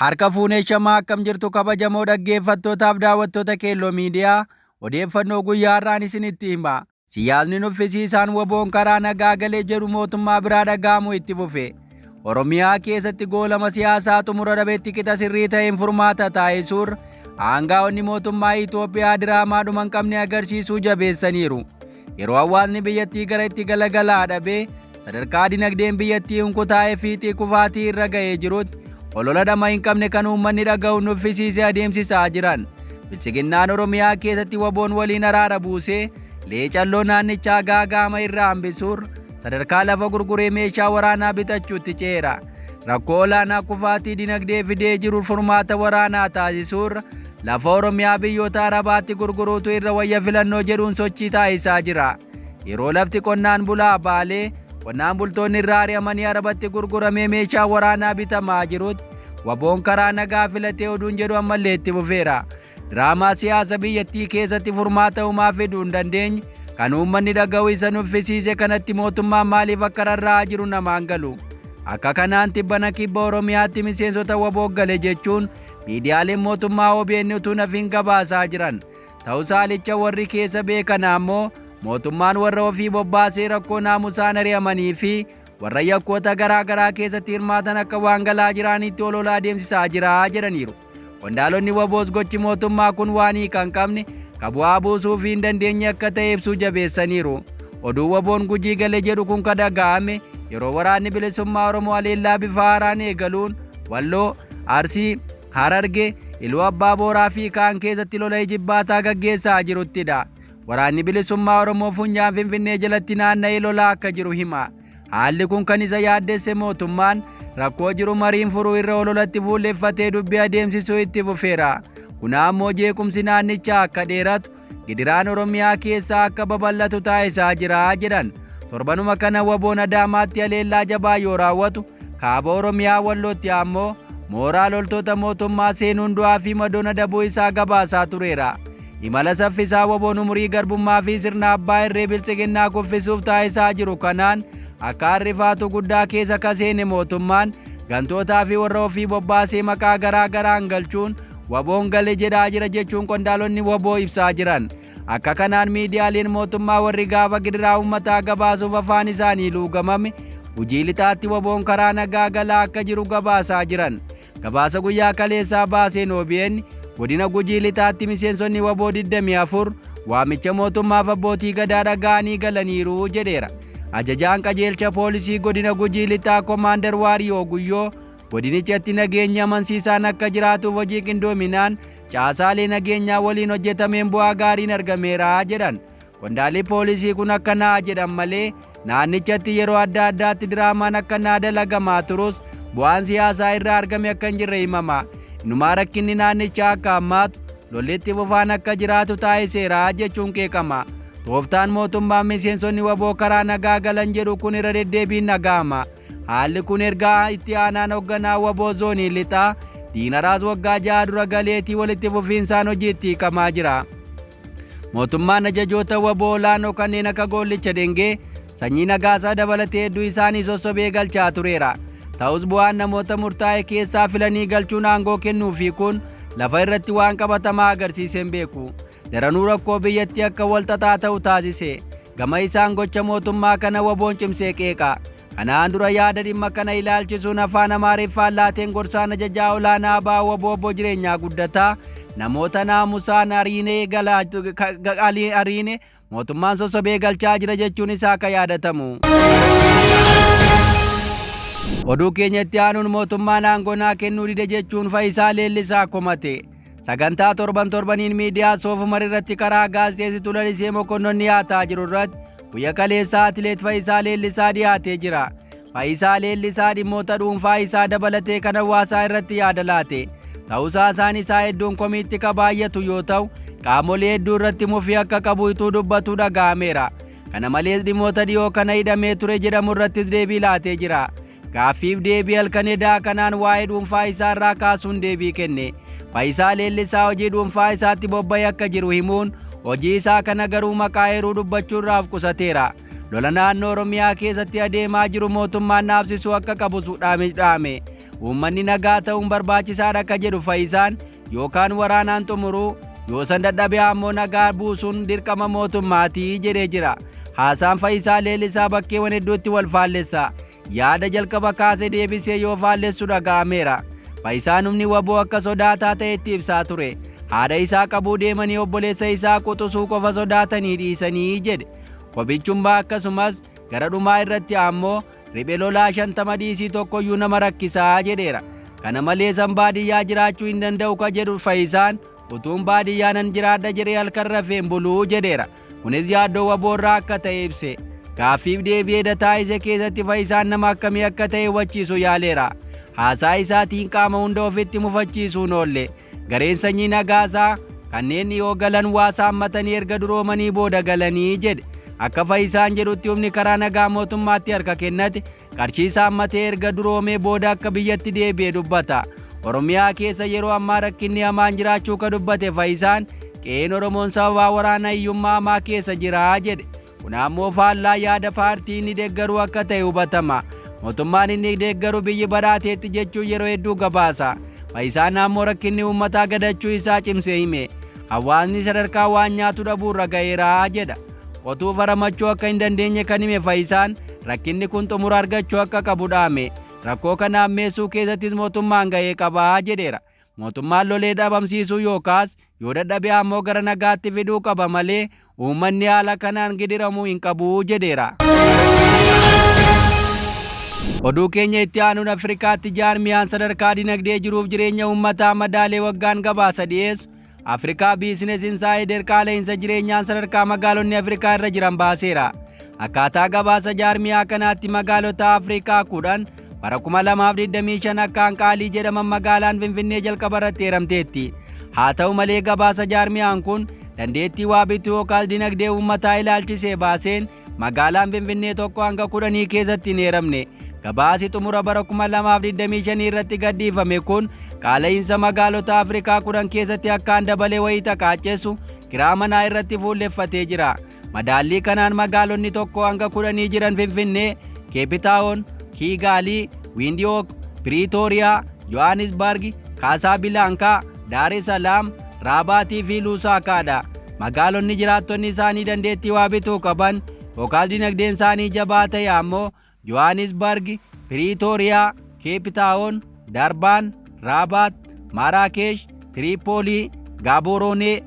Harka fuunee shamaa akkam jirtu kabajamoo dhaggeeffattootaaf daawwattoota Keelloo Miidiyaa odeeffannoo guyyaa har'aan isinitti hima. Siyaasni nuffisiisaan waboon karaa nagaa galee jedhu mootummaa biraa dhaga'amu itti fufe. Oromiyaa keessatti goolama siyaasaa xumura dhabeetti qixa sirrii ta'een furmaata taasisuur aangaa'onni mootummaa Itoophiyaa diraamaadhuma hin qabne agarsiisuu jabeessaniiru. Yeroo hawaasni biyyattii gara itti galagalaa dhabee sadarkaa dinagdeen biyyattii hunkutaa'ee fiixii kufaatii irra ga'ee jirutti olola dhama hin qabne kan uummanni dhaga'u nuffisiisee adeemsisaa jiran. Bilchiginnaan Oromiyaa keessatti waboon waliin araara buusee leecalloo naannichaa gaagaama irraa hambisuur sadarkaa lafa gurguree meeshaa waraanaa bitachuutti ceera. Rakkoo olaanaa kufaatii dinagdee fidee jiru furmaata waraanaa taasisuur lafa Oromiyaa biyyoota Arabaatti gurguruutu irra wayya filannoo jedhuun sochii taasisaa jira. Yeroo lafti qonnaan bulaa baalee qonnaan bultoonni irraa ari'amanii Arabatti gurguramee meeshaa waraanaa bitamaa jirutti waboon karaa nagaa filatee oduun jedhu ammallee itti fufeera. Diraamaa siyaasa biyyattii keessatti furmaata uumaa fiduu hin dandeenye kan uummanni dhaga'u isa nuffisiise kanatti mootummaan maaliif akka rarra'aa jiru namaan galu. Akka kanaan tibbana kibba Oromiyaatti miseensota waboo gale jechuun miidiyaaleen mootummaa OBN utuu nafiin gabaasaa jiran. Ta'us haalicha warri keessa beekan ammoo mootummaan warra ofii bobbaasee rakkoo naamusaan ari'amanii fi warra yakkoota garaa garaa keessatti hirmaatan akka waan galaa jiranitti olola adeemsisaa jira jedhaniiru. Qondaalonni waboos gochi mootummaa kun waan hiika hin qabne ka bu'aa buusuu fi hin dandeenye akka ta'e ibsuu jabeessaniiru. Oduu waboon Gujii gale jedhu kun ka dhaga'ame yeroo waraanni bilisummaa Oromoo haleellaa bifa haaraan eegaluun Walloo, Arsii, Hararge, Iluu Abbaa Booraa fi kaan keessatti lola jibbaataa gaggeessaa jiruttidha. Waraanni bilisummaa Oromoo funyaan Finfinnee jalatti naanna'ee lolaa akka jiru hima. Haalli kun kan isa yaaddesse mootummaan rakkoo jiru mariin furuu irra ololatti fuulleffatee dubbii adeemsisuu itti fufeera. Kun ammoo jeequmsi naannichaa akka dheeratu gidiraan Oromiyaa keessaa akka babal'atu taasisaa jira jedhan. Torbanuma kana waboon Adaamaatti haleellaa jabaa yoo raawwatu kaaba Oromiyaa Wallootti ammoo mooraa loltoota mootummaa seenuun du'aa fi madoona dabuu isaa gabaasaa tureera. Imala saffisaa waboon umurii garbummaa fi sirna abbaa irree bilchiginnaa kuffisuuf taasisaa jiru kanaan akka harrifaatu guddaa keessa kaseene mootummaan gantootaa fi warra ofii bobbaasee maqaa garaa garaan galchuun waboon gale jedhaa jira jechuun qondaalonni waboo ibsaa jiran. Akka kanaan miidiyaaleen mootummaa warri gaafa gidiraa uummataa gabaasuuf afaan isaanii luugamame Gujii lixaatti waboon karaa nagaa galaa akka jiru gabaasaa jiran. Gabaasa guyyaa kaleessaa baaseen OBN godina Gujii lixaatti miseensonni waboo 24 waamicha mootummaaf abbootii gadaa dhaga'anii galaniiru jedheera. Ajajaan qajeelcha poolisii godina Gujii lixaa Komaander Waariyoo Guyyoo godinichatti nageenya amansiisaan akka jiraatuuf hojii qindoominaan caasaalee nageenyaa waliin hojjetameen bu'aa gaariin argameera jedhan. Qondaalli poolisii kun akkanaa jedhan malee naannichatti yeroo adda addaatti diraamaan akkanaa dalagamaa turus bu'aan siyaasaa irraa argame akka hin jirre himama. Inumaa rakkinni naannichaa akka hammaatu lollitti fufaan akka jiraatu taasiseera jechuun qeeqama. Tooftaan mootummaan miseensonni waboo karaa nagaa galan jedhu kun irra deddeebiin dhaga'ama. Haalli kun ergaa itti aanaan hoogganaa waboo zoonii lixaa Diinaraas waggaa 6 dura galeetii walitti fufiinsaan hojiitti hiikamaa jira. Mootummaan ajajoota waboo olaanoo kanneen akka Goollicha Dengee, Sanyii Nagaasaa dabalatee hedduu isaanii sossobee galchaa tureera. Ta'us bu'aan namoota murtaa'e keessaa filanii galchuun aangoo kennuufi kun lafa irratti waan qabatamaa agarsiiseen beeku. Daranuu rakkoo biyyattii akka walxaxaa ta'u taasise. Gama isaan gocha mootummaa kana waboon cimsee qeeqa. Kanaan dura yaada dhimma kana ilaalchisuun afaan Amaariffaan laateen gorsaan ajajaa olaanaa ABO waboo jireenyaa guddataa namoota naamusaan ariine mootummaan sossobee galchaa jira jechuun isaa akka yaadatamu. Oduu keenyatti aanuun mootummaan aangonaa kennuu dide jechuun Faayisaa Leellisaa komate. Sagantaa torbaniin miidiyaa Soofumar irratti karaa gaazexeessituu Lalisee Mokonnon dhiyaataa jiru irratti guyyaa kaleessaa atileet Faayisaa Leellisaa dhiyaatee jira. Faayisaa Leellisaa dhimmoota dhuunfaa isaa dabalatee kan hawaasaa irratti yaada laate. Ta'us haasaan isaa hedduun komiitti ka baay'atu yoo ta'u qaamolee hedduu irratti mufii akka qabu ituu dubbatu dhaga'ameera. Kana malees dhimmoota dhiyoo kana hidhamee ture jedhamu irrattis deebii laatee jira. Gaaffiif deebii halkan edaa kanaan waa'ee dhuunfaa isaa irraa kaasuun deebii kenne. Faayisaa Leellisaa hojii dhuunfaa isaatti bobba'ee akka jiru himuun hojii isaa kana garuu maqaa eeruu dubbachuurraaf qusateera. Lola naannoo Oromiyaa keessatti adeemaa jiru mootummaan dhaabsisuu akka qabu dhaame. uummanni nagaa ta'uun barbaachisaadha akka jedhu Faayisaan yookaan waraanaan xumuruu yoo san dadhabee ammoo nagaa buusuun dirqama mootummaatii jedhee jira. Haasaan Faayisaa Leellisaa bakkeewwan hedduutti wal faallessa. Yaada jalqaba kaasee deebisee yoo faallessu dhaga'ameera. Faayisaan humni waboo akka sodaataa ta'etti ibsaa ture. Haadha isaa qabuu deemanii obboleessa isaa quxisuu qofa sodaatanii dhiisanii jedhe. Kobichummaa akkasumas gara dhumaa irratti ammoo riphee lolaa 50 dhiisii tokkoyyuu nama rakkisaa jedheera. Kana malees baadiyyaa jiraachuu hin danda'u ka jedhu Faayisaan utuun baadiyyaa nan jiraadha jedhee halkan rafeen buluu jedheera. Kunis yaaddoo waboorraa akka ta'e ibse. Gaaffiif deebi'ee taasise keessatti Faayisaan nama akkamii akka ta'e hubachiisu yaaleera. Haasaa isaatiin qaama hunda ofitti mufachiisuun oolle. Gareen sanyii nagaasaa kanneen dhiyoo galan waa saammatanii erga duroomanii booda galanii jedhe. Akka Faayisaan jedhutti humni karaa nagaa mootummaatti harka kennate qarshii saammatee erga duroomee booda akka biyyatti deebi'ee dubbata. Oromiyaa keessa yeroo ammaa rakkinni hamaan jiraachuu ka dubbate Faayisaan qe'een Oromoon sababaa waraana hiyyummaa hamaa keessa jira jedhe. Kun ammoo faallaa yaada paartii inni deeggaru akka ta'e hubatama. Mootummaan inni deeggaru biyyi badhaateetti jechuun yeroo hedduu gabaasa. Faayisaan ammoo rakkinni uummataa gadachuu isaa cimsee hime. Hawaasni sadarkaa waan nyaatu dhabuurra ga'eera jedha. Qotuu faramachuu akka hin dandeenye kan hime Faayisaan rakkinni kun xumura argachuu akka qabu dhaame. Rakkoo kana ammeessuu keessattis mootummaan ga'ee qabaa jedheera. Mootummaan lolee dhabamsiisuu yookaas yoo dadhabee ammoo gara nagaatti fiduu qaba malee uummanni haala kanaan gidiramuu hin qabu jedheera. Oduu keenya itti aanuun Afrikaatti jaarmiyaan sadarkaa dinagdee jiruuf jireenya uummataa madaalee waggaan gabaasa dhiyeessu Afrikaa Biizines Insaayider qaala'insa jireenyaan sadarkaa magaalonni Afrikaa irra jiran baaseera. Akkaataa gabaasa jaarmiyaa kanaatti magaalota Afrikaa 10 bara 2025 akkaan qaalii jedhaman magaalaan Finfinnee jalqaba irratti heeramteetti. Haa ta'u malee gabaasa jaarmiyaan kun dandeettii waa bituu yookaan dinagdee uummataa ilaalchisee baaseen magaalaan Finfinnee tokko hanga 10 keessatti hin heeramne. Gabaasi xumura bara 2025 irratti gadhiifame kun qaala'insa magaalota Afrikaa 10 keessatti akkaan dabalee wayita qaacceessu kiraa manaa irratti fuulleffatee jira. Madaallii kanaan magaalonni tokko hanga 10 jiran Finfinnee, Keepitaawon, Kiigaalii, Wiindiyook, Piriitooriyaa, Yohaanisbarg, Kaasabilaankaa, Daar es Salaam, Raabaatii fi Luusaakaadha. Magaalonni jiraattonni isaanii dandeettii waa bituu qaban yookaan dinagdeen isaanii jabaa ta'e ammoo Yohaanisbarg, Piriitooriyaa, Keepitaawon, Darbaan, Raabaat, Maraakesh, Tiriipoolii, Gaaboroonee,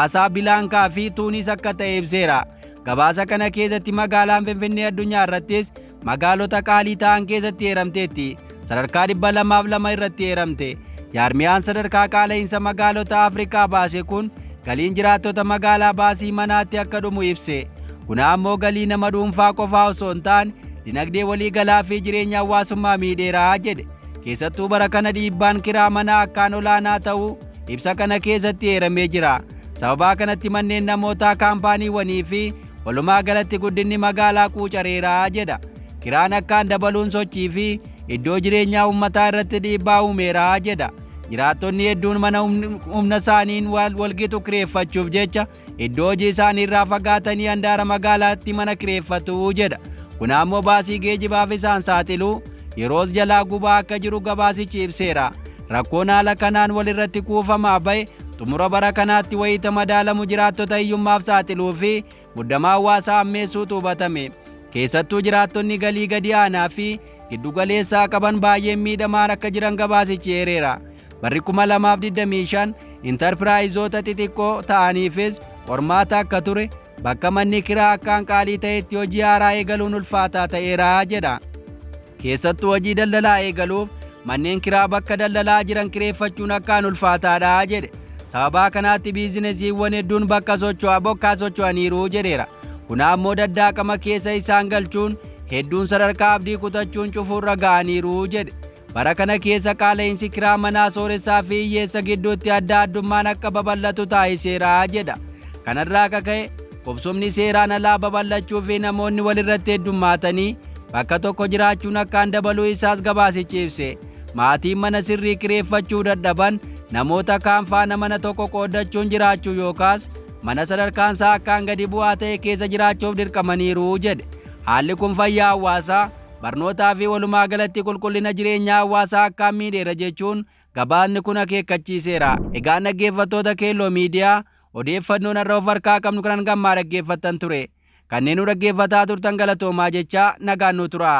Kaasabilaankaa fi Tuunis akka ta'e ibseera. Gabaasa kana keessatti magaalaan Finfinnee addunyaa irrattis magaalota qaalii ta'an keessatti heeramteetti. Sadarkaa 202 irratti heeramte. Jaarmiyaan sadarkaa qaala'insa magaalota Afrikaa baase kun galiin jiraattota magaalaa baasii manaatti akka dhumu ibse. Kun ammoo galii nama dhuunfaa qofaa osoo hin taane dinagdee waliigalaa fi jireenya hawaasummaa miidheeraa jedhe. Keessattuu bara kana dhiibbaan kiraa manaa akkaan olaanaa ta'uu ibsa kana keessatti heeramee jira. Sababaa kanatti manneen namootaa kaampaaniiwwanii fi walumaa galatti guddinni magaalaa quucareeraa jedha. Kiraan akkaan dabaluun sochii fi iddoo jireenyaa uummataa irratti dhiibbaa uumeeraa jedha. Jiraattonni hedduun mana humna isaaniin walgitu kireeffachuuf jecha iddoo hojii isaanii irraa fagaatanii handaara magaalaatti mana kireeffatu jedha. Kun ammoo baasii geejibaaf isaan saaxiluu yeroos jalaa gubaa akka jiru gabaasichi ibseera. Rakkoon haala kanaan walirratti kuufamaa bahe xumura bara kanaatti wayita madaalamu jiraattota hiyyummaaf saaxiluu fi muddamaa hawaasaa ammeessuutu hubatame. Keessattuu jiraattonni galii gadi aanaa fi giddugaleessaa qaban baay'een miidhamaan akka jiran gabaasichi eereera. Barri 2025 intarpiraayizoota xixiqqoo ta'aniifis qormaata akka ture bakka manni kiraa akkaan qaalii ta'etti hojii haaraa eegaluun ulfaataa ta'eera jedha. Keessattuu hojii daldalaa eegaluuf manneen kiraa bakka daldalaa jiran kireeffachuun akkaan ulfaataadha jedhe. Sababaa kanaatti biizinesiiwwan hedduun bakka socho'aniiru jedheera. Kun ammoo daddaaqama keessa isaan galchuun hedduun sadarkaa abdii kutachuun cufuurra ga'aniiru jedhe. Bara kana keessa qaala'insi kiraa manaa sooressaa fi hiyyeessa gidduutti adda addummaan akka babal'atu taasiseera jedha. Kanarraa akka ka'e qubsumni seeraan alaa babal'achuu fi namoonni walirratti heddummaatanii bakka tokko jiraachuun akkaan dabaluu isaas gabaasichi ibse. Maatiin mana sirrii kireeffachuu dadhaban namoota kaan faana mana tokko qoodachuun jiraachuu yookaas mana sadarkaan isaa akkaan gadi bu'aa ta'e keessa jiraachuuf dirqamaniiru jedhe. Haalli kun fayyaa hawaasaa barnootaa fi walumaa galatti qulqullina jireenyaa hawaasaa akkaan miidheera jechuun gabaasni kun akeekkachiiseera. Egaa dhaggeeffattoota Keelloo Miidiyaa odeeffannoon har'a of harkaa qabnu kanan gammaa dhaggeeffattan ture. Kanneen nu dhaggeeffataa turtan galatoomaa jecha nagaan nu tura.